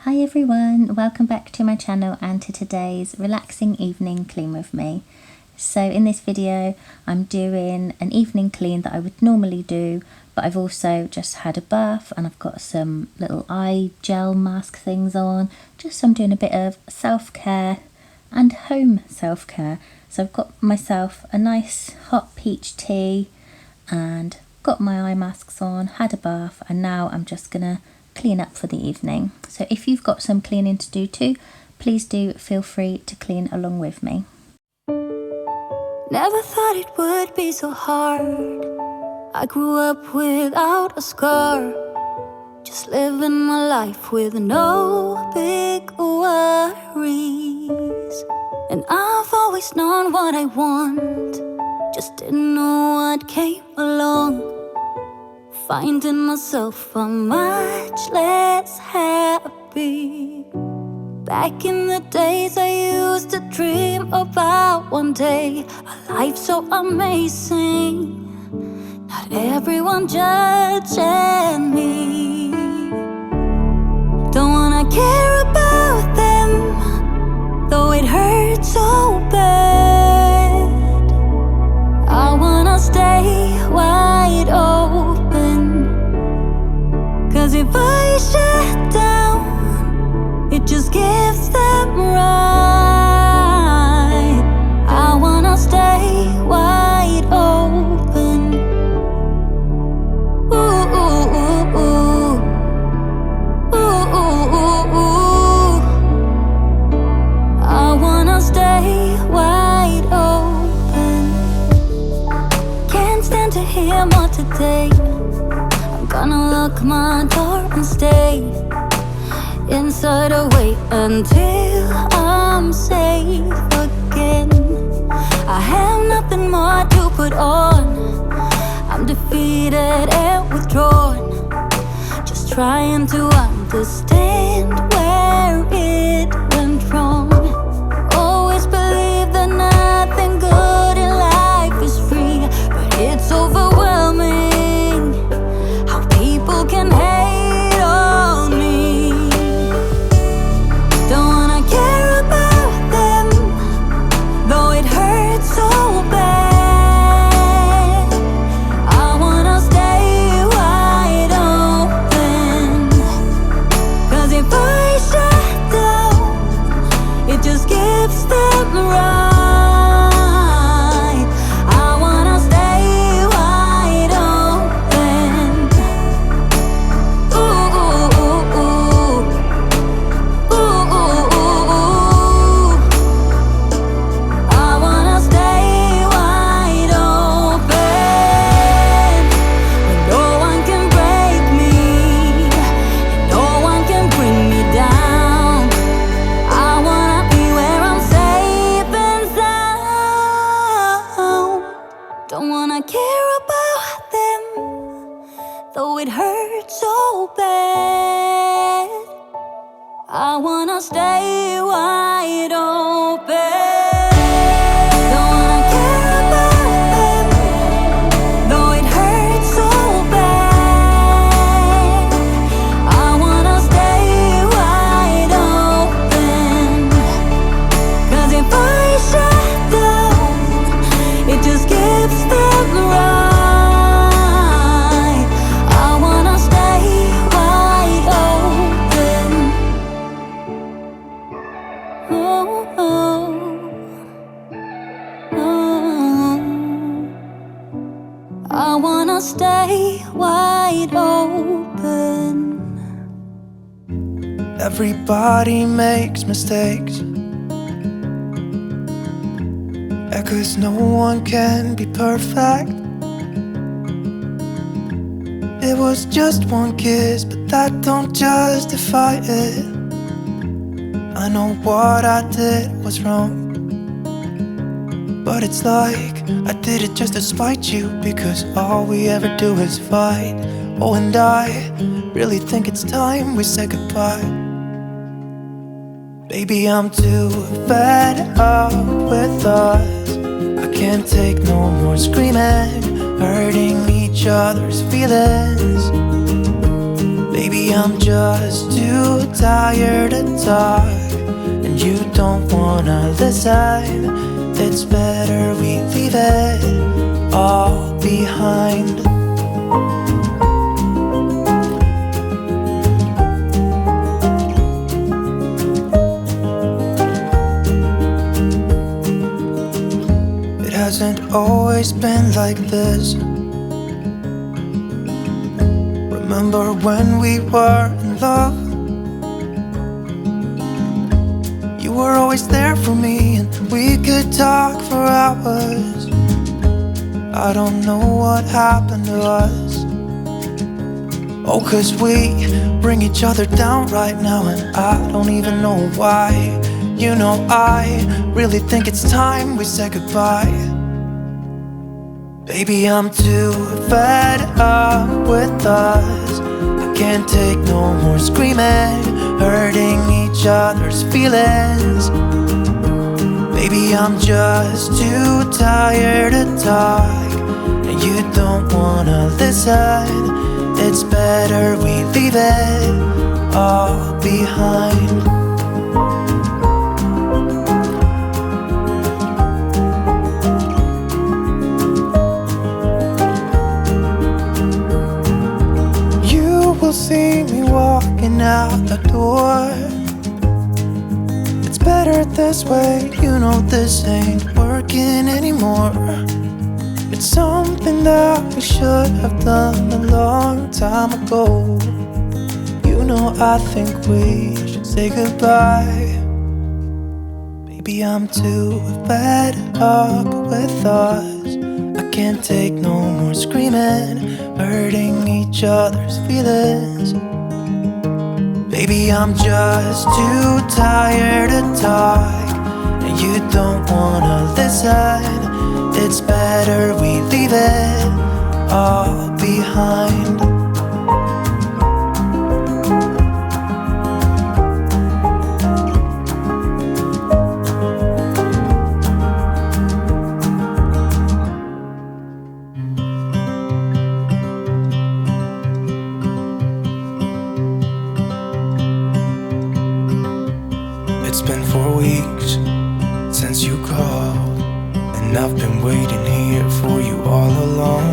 Hi everyone, welcome back to my channel and to today's relaxing evening clean with me. So in this video I'm doing an evening clean that I would normally do, but I've also just had a bath and I've got some little eye gel mask things on, just so I'm doing a bit of self-care and home self-care. So I've got myself a nice hot peach tea and got my eye masks on, had a bath, and now I'm just gonna clean up for the evening. So if you've got some cleaning to do too, please do feel free to clean along with me. Never thought it would be so hard. I grew up without a scar, just living my life with no big worries. And I've always known what I want, just didn't know what came along. Finding myself much less happy. Back in the days I used to dream about one day a life so amazing, not everyone judging me. Don't wanna care about them, though it hurts so bad. I wanna stay wide open, 'cause if I shut down, it just gives them right. I wanna stay wide open. Ooh, ooh, ooh, ooh. Ooh, ooh, ooh, ooh. I wanna stay wide open. Can't stand to hear more today. I'm gonna lock my door and stay inside or wait until I'm safe again. I have nothing more to put on. I'm defeated and withdrawn, just trying to understand where it went wrong. Always believe that nothing good in life is free, but it's overwhelming how people can hate on me. Don't wanna care about them, though it hurts so bad. I wanna stay wide open, 'cause if I shut down, it just gives them right. I wanna stay wide open. Ooh, ooh, ooh, ooh. Ooh, ooh, ooh, ooh. I wanna stay wide open, where no one can break me, no one can bring me down. I wanna be where I'm safe and sound. Don't wanna care about them, though it hurts so bad. I wanna stay wide open. Don't wanna care about them, though it hurts so bad. I wanna stay wide open, 'cause if I shut down, it just gives them right. I wanna stay wide open. Oh, oh, oh. I wanna stay wide open. Everybody makes mistakes, yeah, 'cause no one can be perfect. It was just one kiss, but that don't justify it. I know what I did was wrong, but it's like I did it just to spite you, because all we ever do is fight. Oh, and I really think it's time we say goodbye. Baby, I'm too fed up with us. I can't take no more screaming, hurting each other's feelings. Baby, I'm just too tired to talk, and you don't wanna listen. It's better we leave it all behind. It hasn't always been like this. Remember when we were in love? You were always there for me, and we could talk for hours. I don't know what happened to us. Oh, 'cause we bring each other down right now, and I don't even know why. You know, I really think it's time we say goodbye. Baby, I'm too fed up with us. I can't take no more screaming, hurting each other's feelings. Baby, I'm just too tired to talk, and you don't wanna listen. It's better we leave it all behind. See me walking out the door. It's better this way, you know this ain't working anymore. It's something that we should have done a long time ago. You know, I think we should say goodbye. Baby, I'm too fed up with us. I can't take no more screaming, hurting each other's feelings. Baby, I'm just too tired to talk, and you don't wanna listen. It's better we leave it all behind. It's been 4 weeks since you called, and I've been waiting here for you all along.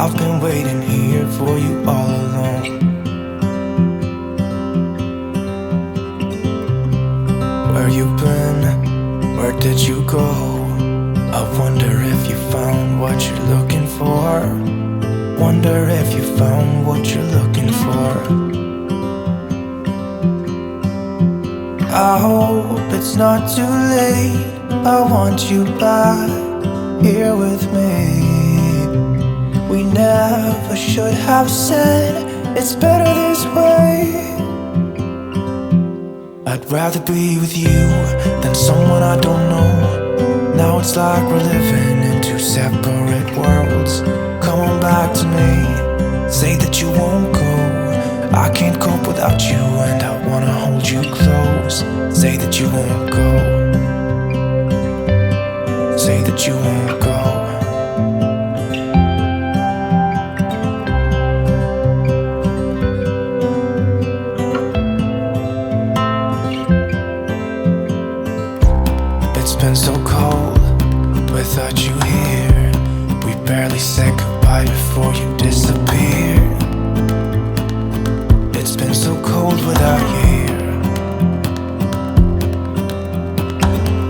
I've been waiting here for you all along. Where you been? Where did you go? I wonder if you found what you're looking for. Wonder if you found what you're looking for. I hope it's not too late. I want you back here with me. We never should have said it's better this way. I'd rather be with you than someone I don't know. Now it's like we're living in two separate worlds. Come on back to me, say that you won't go. I can't cope without you, and I wanna hold you close. Say that you won't go. Say that you won't go. It's been so cold without you here. We barely said goodbye before you disappeared. It's been so cold without you here.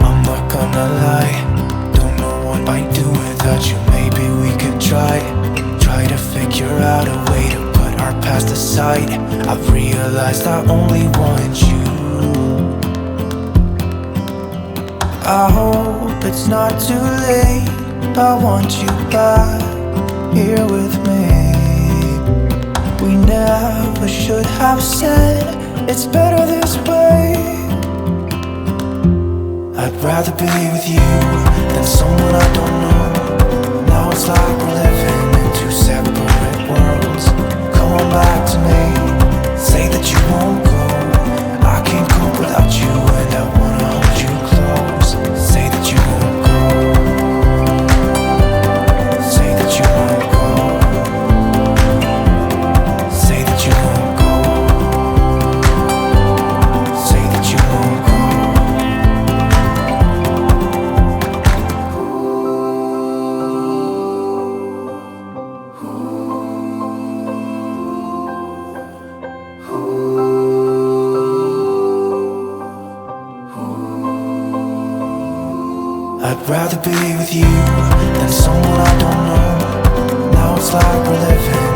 I'm not gonna lie, don't know what I'd do without you. Maybe we could try to figure out a way to put our past aside. I've realized I only want you. I hope it's not too late. I want you back here with me. We never should have said it's better this way. I'd rather be with you than someone I don't know. Now it's like we're living in two separate worlds. Come on back to me, say that you won't go. I can't cope without you, and I wanna hold you close. Say that you won't go. Say that you won't go. Say that you won't go. Rather be with you than someone I don't know. Now it's like we're living